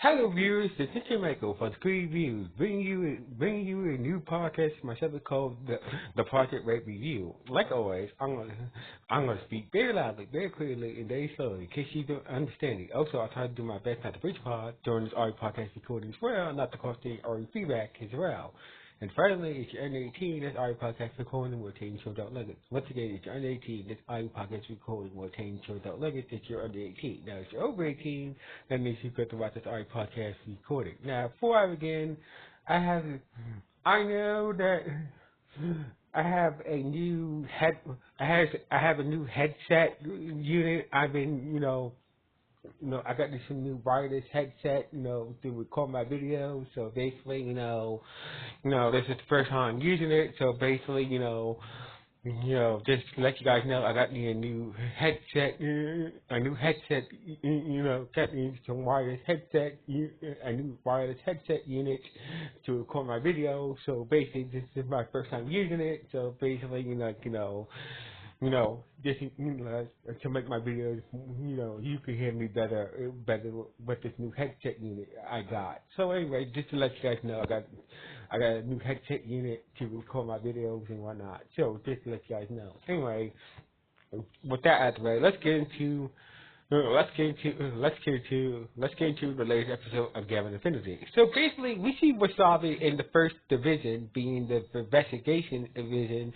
Hello viewers, this is Michael for Screen Reviews, bringing you a new podcast myself called the Project Rate Review. Like always, I'm gonna speak very loudly, very clearly, and very slowly in case you don't understand it. Also, I'll try to do my best not to preach pod during this audio podcast recording as well, not to cause any audio feedback as well. And finally, if you're under 18, this audio podcast recording will attain to adult limits. Once again, if you're under 18, this audio podcast recording will attain to adult limits if you're under 18. Now, if you're over 18, that means you've got to watch this audio podcast recording. Now, before I begin, I know that I have a new I have a new headset unit. I've been, I got this new wireless headset, to record my videos. So basically, this is the first time using it. So basically, just to let you guys know, I got me a new headset, got me some wireless headset, a new wireless headset unit to record my videos. So basically, this is my first time using it. So basically, just to make my videos, you can hear me better with this new headset unit I got. So anyway, just to let you guys know, I got a new headset unit to record my videos and whatnot. So just to let you guys know. Anyway, with that out of the way, let's get into the latest episode of Gavan Infinity. So basically, we see Wasabi in the first division, being the investigation division,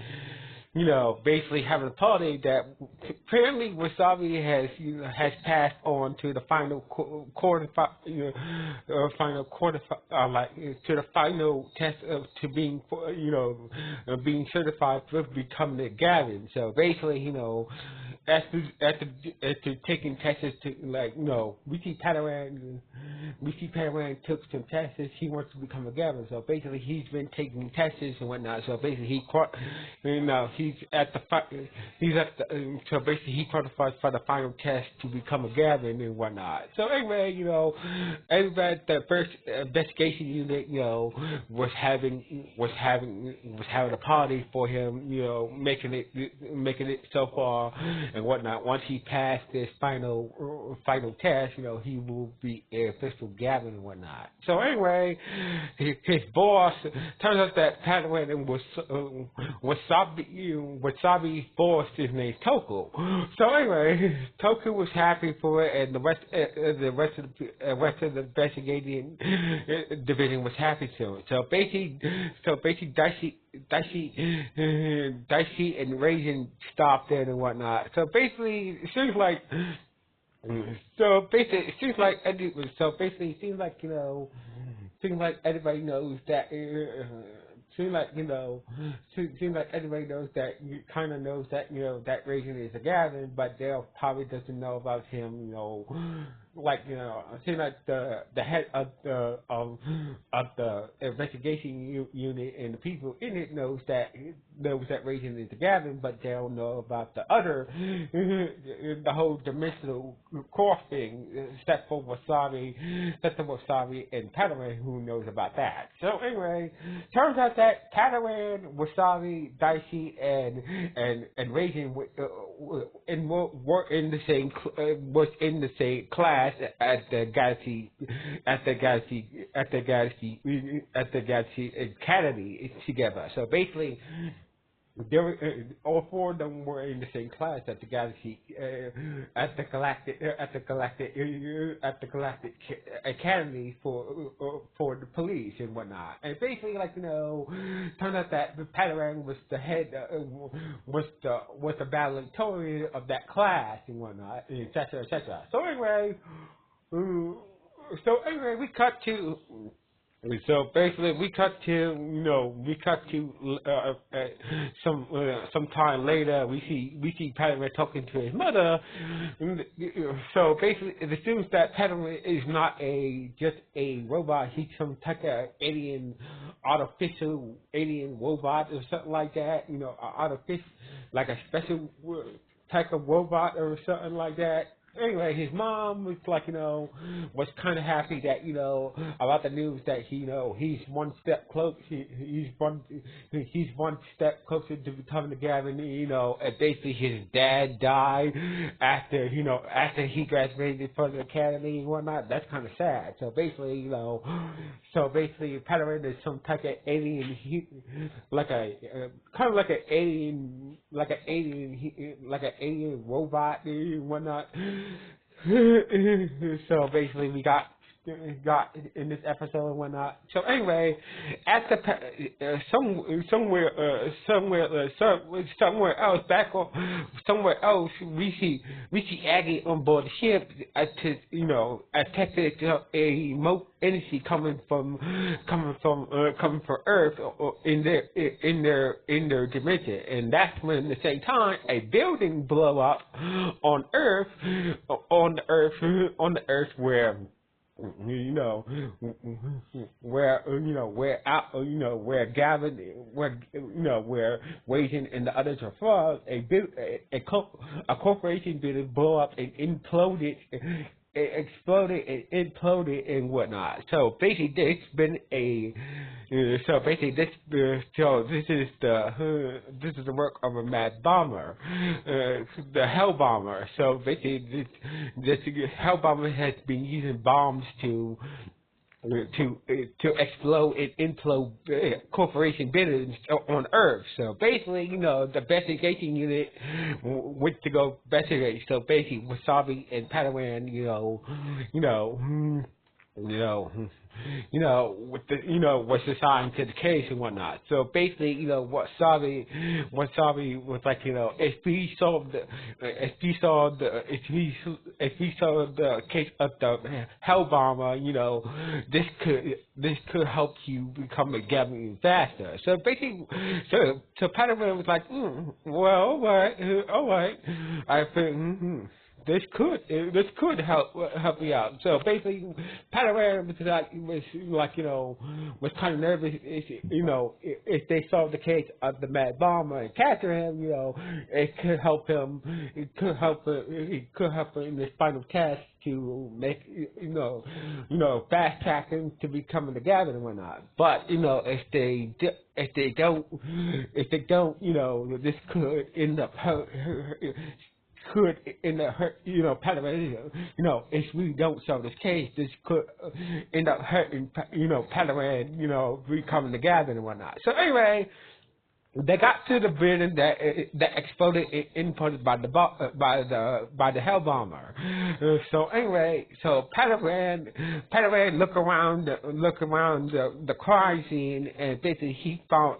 basically having a party that apparently Wasabi has passed on to the final to the final test of to being being certified for becoming a Gavin. So basically, after taking tests to we see Padawan took some tests. He wants to become a Gavin. So basically, he's been taking tests and whatnot. So basically, so basically he qualifies for the final test to become a Gavin and whatnot. So anyway, everybody at the first investigation unit, was having a party for him, making it so far and whatnot. Once he passed this final test, he will be an official Gavin and whatnot. So anyway, his boss turns out that Padawan was Wasabi's boss is named Toku. So anyway, Toku was happy for it, and the rest of the investigating division was happy to it. So basically, Dicey and Raisin stopped there and whatnot. So basically, it seems like everybody knows that. Seems like everybody knows that, kind of knows that, that Raisin is a Gavin, but Dale probably doesn't know about him, seems like the head of the investigation unit and the people in it knows that Raisin is a Gavin, but they don't know about the other, the whole dimensional cross thing, except for Wasabi and Padawan, who knows about that. So anyway, turns out that Padawan, Wasabi, Dicey, and Raisin were in the same class at the Galaxy Academy together. So basically, all four of them were in the same class at the Galactic Academy for the police and whatnot. And basically, turned out that Padawan was the head, was the valedictorian of that class and whatnot, etc., etc. So anyway, we cut to. So basically, we cut to some time later. We see Padawan talking to his mother. So basically, it assumes that Padawan is not just a robot. He's some type of artificial alien robot or something like that. Artificial, like a special type of robot or something like that. Anyway, his mom was like, was kind of happy that, about the news that he's one step close. He's one step closer to becoming the Gavin. And basically his dad died after he graduated from the academy and whatnot. That's kind of sad. So basically, Padawan is some type of alien, kind of like an alien robot and whatnot. So basically, we got in this episode and whatnot. So anyway, at the somewhere else, somewhere else, we see Aggie on board the ship detected a remote energy coming from Earth or in their dimension, and that's when at the same time a building blew up on the Earth where where Gavan, where Raisin and the others are from, a corporation building blew up and imploded. It exploded and imploded and whatnot. So basically, this is the work of a mad bomber, the Hell Bomber. So basically, this Hell Bomber has been using bombs to explode and implode corporation buildings on Earth. So basically, the investigation unit went to go investigate. So basically, Wasabi and Padawan, was assigned to the case and whatnot. So basically, Wasabi was like, if we solve the case of the Hell Bomber, this could help you become a Gavin faster. So basically, so Padawan was like, well, all right, I think. This could help me out. So basically, Padawan was kind of nervous. If they solve the case of the Mad Bomber and capture him, it could help him. It could help him in this final task to make fast track him to becoming the Gavin and whatnot. But if they don't, this could end up Padawan, if we don't solve this case, this could end up hurting, Padawan, becoming the Gavin and whatnot. So anyway, they got to the building that exploded input by the Hell Bomber. So anyway, so Padawan look around the crime scene, and basically he found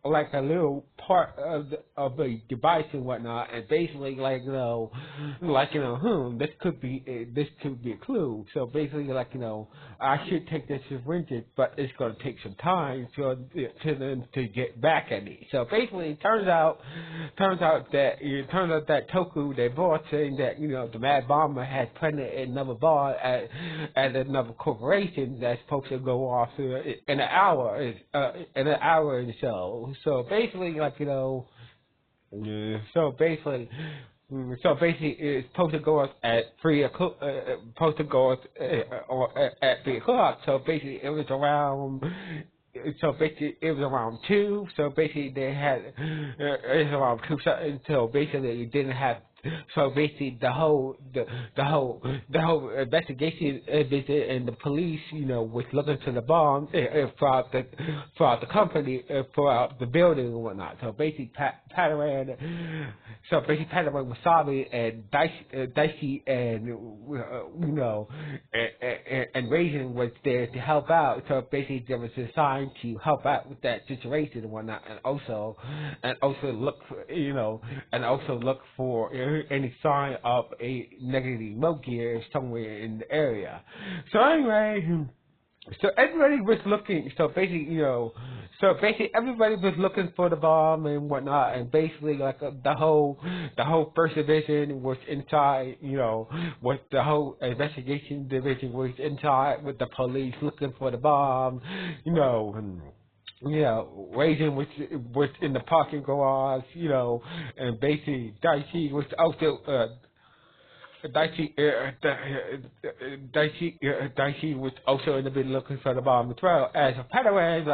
like a little part of a device and whatnot, and basically this could be a clue. So basically, I should take this forensic, but it's going to take some time for them to get back at me. So basically, it turns out that Toku, their boss, saying that the Mad Bomber has planted another bomb at another corporation that's supposed to go off in an hour or so. So basically, it's supposed to go off at 3 o'clock. At 3 o'clock. So basically, it was around. So basically, it was around 2. So basically, they had it was around 2. So basically, it didn't have. So basically, the whole investigation visit and the police, was looking to the bomb throughout the company, throughout the building and whatnot. So basically, Padawan, Wasabi and Dicey and and Raisin was there to help out. So basically, they was assigned to help out with that situation and whatnot, and also look for any sign of a negative remote gear somewhere in the area. So anyway, so everybody was looking. So basically, everybody was looking for the bomb and whatnot, and basically, the whole first division was inside. Was the whole investigation division was inside with the police looking for the bomb. Raisin was in the parking garage, and basically Dicey was also Dicey was also in the middle looking for the bomb as well. As a Padawan,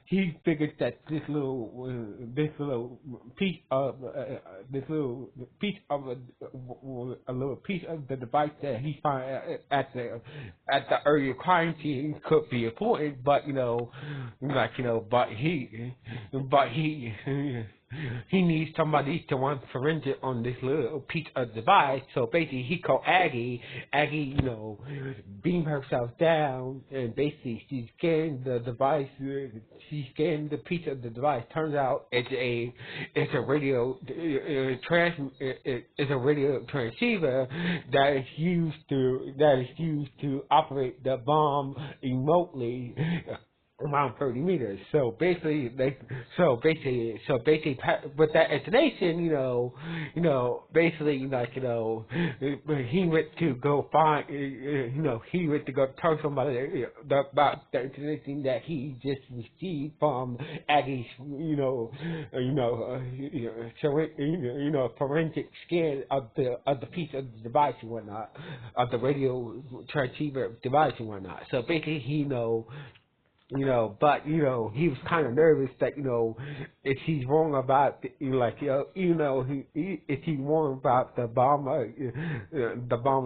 he figured that a little piece of the device that he found at the earlier crime scene could be important, but but he needs somebody to run forensic on this little piece of device. So basically, he called Aggie. Aggie, beamed herself down, and basically she scanned the device. She scanned the piece of the device. Turns out it's a radio it's a radio transceiver that is used to operate the bomb remotely around 30 meters. So basically, with that intonation, he went to go find, he went to go tell somebody about the information that he just received from Aggie's, forensic scan of the piece of the device and whatnot, of the radio transceiver device and whatnot. So basically, but he was kind of nervous that if he's wrong about if he's wrong about the bomber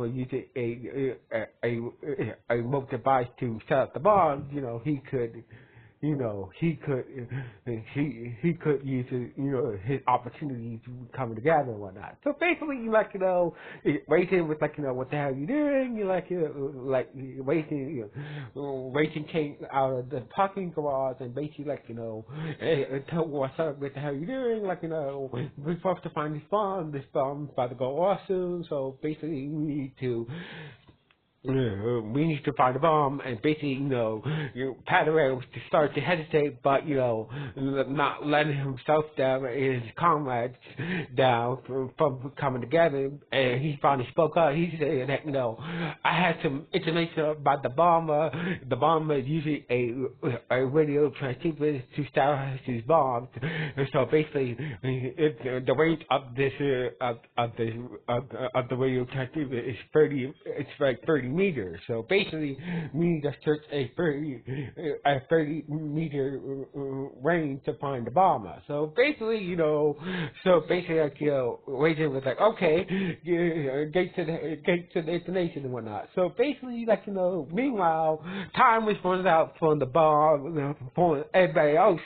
using a remote device to set up the bomb, he could he could use his opportunities coming together and whatnot. So basically, Racing was what the hell are you doing? Racing came out of the parking garage and basically told what's up, what the hell are you doing? We're supposed to find this bomb. This bomb's about to go off soon. So basically, we need to find a bomb, and basically, Padre was to start to hesitate, but, not letting himself down and his comrades down from coming together, and he finally spoke up. He said that, I had some information about the bomber. The bomber is using a radio transceiver to start his bombs, and so basically, the range of this, of the radio transceiver is 30 meters. So basically, we need to search a 30 meter range to find the bomber. So basically, Raisin was like, okay, get to the information and whatnot. So basically, meanwhile, time was running out from the bomb, for everybody else.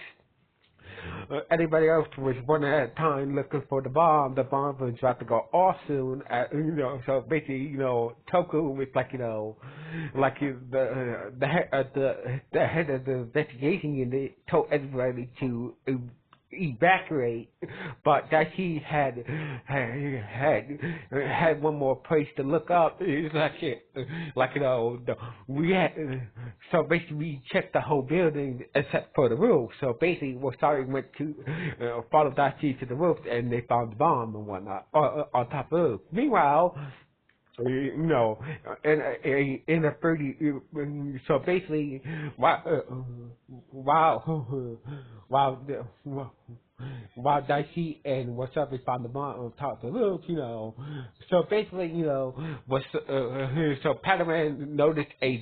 Anybody else was running out of time looking for the bomb. The bomb was about to go off soon. So basically, Toku was the head of the investigation unit told everybody to evacuate, but that he had one more place to look up. It's we had, so basically we checked the whole building except for the roof. So basically, went to follow Daichi to the roof, and they found the bomb and whatnot on top of the roof. Meanwhile, in a 30, so basically, while Dicey and what's up is found the bomb on top of the roof, so basically, so Padawan noticed a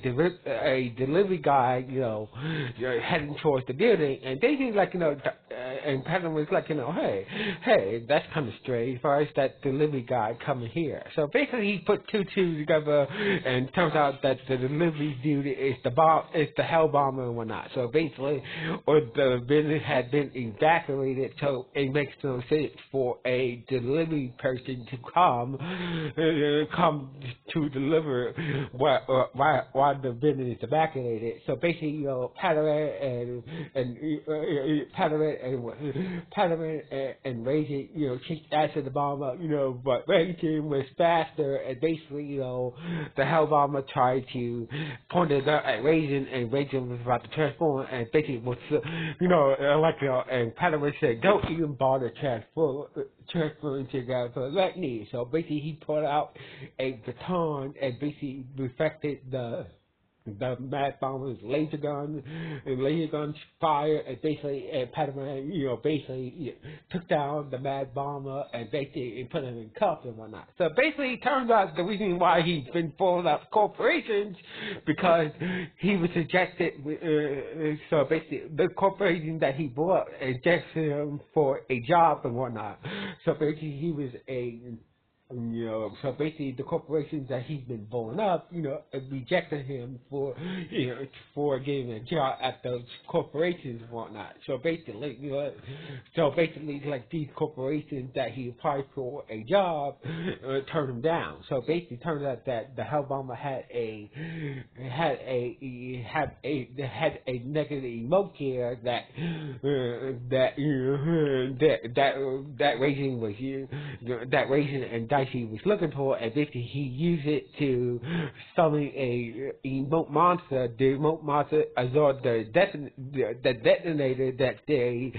delivery guy, heading towards the building, and basically, and Padawan was hey, that's kind of strange. Why is that delivery guy coming here? So basically, he put two together, and turns out that the delivery dude is the hell bomber and whatnot. So basically, or the building had been evacuated, so it makes no sense for a delivery person to come to deliver while the building is evacuated. So basically, Padawan and Raisin, chased after the bomber, but Raisin was faster, and basically, the hell bomber tried to point it at Raisin, and Raisin was about to transform, and basically was, and Padawan said, don't even bother transferring to that, so let me. So basically, he pulled out a baton and basically reflected the the mad bomber's laser guns fire, and basically, and Padawan, basically took down the mad bomber and basically put him in cuffs and whatnot. So basically, it turns out the reason why he's been falling out of corporations because he was ejected. So basically, the corporation that he bought ejected him for a job and whatnot. So basically, he was so basically the corporations that he's been blowing up, rejected him for getting a job at those corporations and whatnot. So basically, like these corporations that he applied for a job, turned him down. So basically, it turns out that the Hellbomber had a negative emote here that Raging and Dicey was looking for, and basically he used it to summon a emote monster. The emote monster absorbed the detonator that they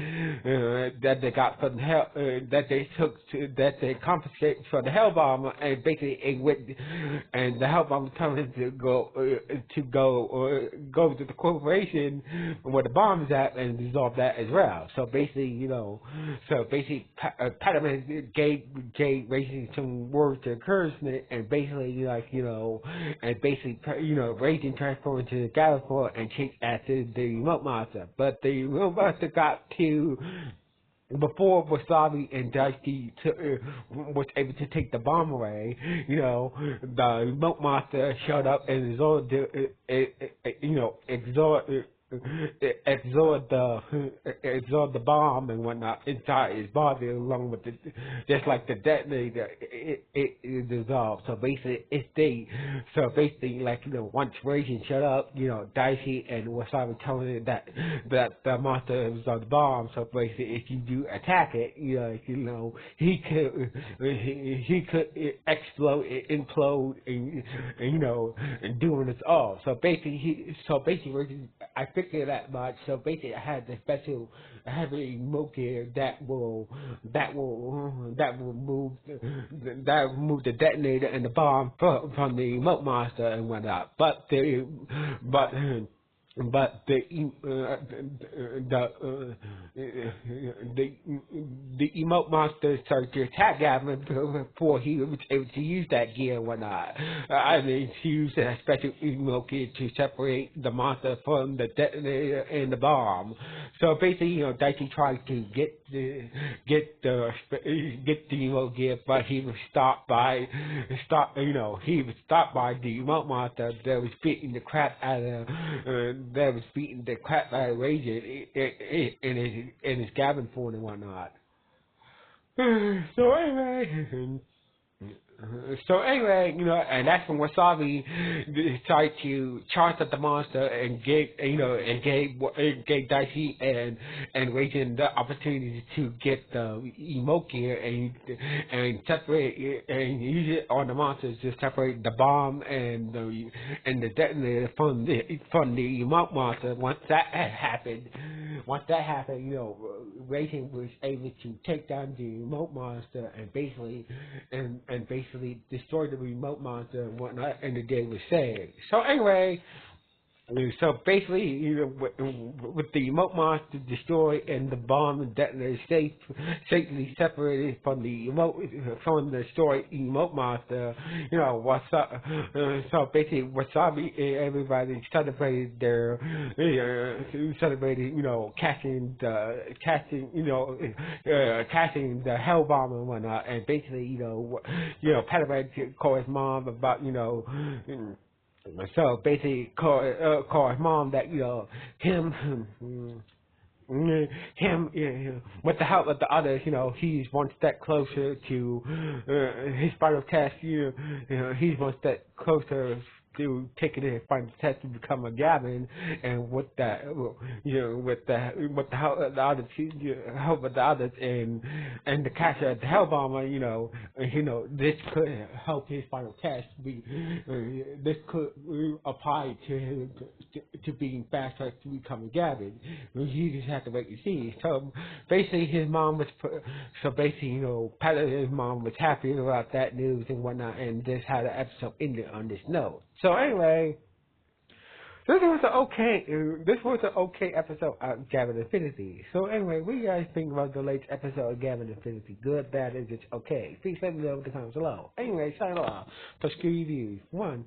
got from hell, that they confiscated for the Hellbomber, and basically and the Hellbomber told him to go to the corporation where the bomb is at and dissolve that as well. So basically, Padawan gave Raging some words to encouragement, and basically, Raging transformed into Gavan and chased after the remote monster. But the remote monster got to before Wasabi and Dicey was able to take the bomb away. The remote monster showed up and absorbed the bomb and whatnot inside his body, along with just like the detonator, it dissolved. So basically, once Raging shut up, Dicey and Wasabi telling it that the monster was on the bomb. So basically, if you do attack it, he could explode, implode, and doing its all. So basically, Raging, I figured that much. So basically, I had the emote here that will move the detonator and the bomb from the emote monster and whatnot. But the emote monster started to attack Gavan before he was able to use that gear and whatnot. He used a special emote gear to separate the monster from the detonator and the bomb. So basically, Dicey tried to get the emote gear, but he was stopped by the emote monster that was beating the crap out of Raging in his Gavan form and whatnot. So anyway, and that's when Wasabi decided to charge up the monster and gave Dicey and Raging the opportunity to get the emote gear and separate and use it on the monsters to separate the bomb and the detonator from the emote monster. Once that happened, Raging was able to take down the emote monster and basically destroy the remote monster and whatnot, and the day was saved. So anyway, so basically, with the emote monster destroyed and the bomb and detonator safely separated from the destroyed emote monster, so basically Wasabi and everybody celebrated catching the hell bomb and whatnot, and basically, Padawan called his mom about, so basically, call his mom that him with the help of the others, he's one step closer to his final test. He's one step closer to taking his final test to become a Gavan, and with that, with the help of the others, and the capture of the Hellbomber, this could help his final test. This could apply to him to being fast tracked to become a Gavan. You just have to wait and see. So basically, his mom was his mom was happy about that news and whatnot, and this how the episode ended on this note. So anyway, This was an okay episode of Gavin Infinity. So anyway, what do you guys think about the latest episode of Gavin Infinity? Good, bad, or just okay? Please let me know in the comments below. Anyway, sign off for Screw Reviews. 1,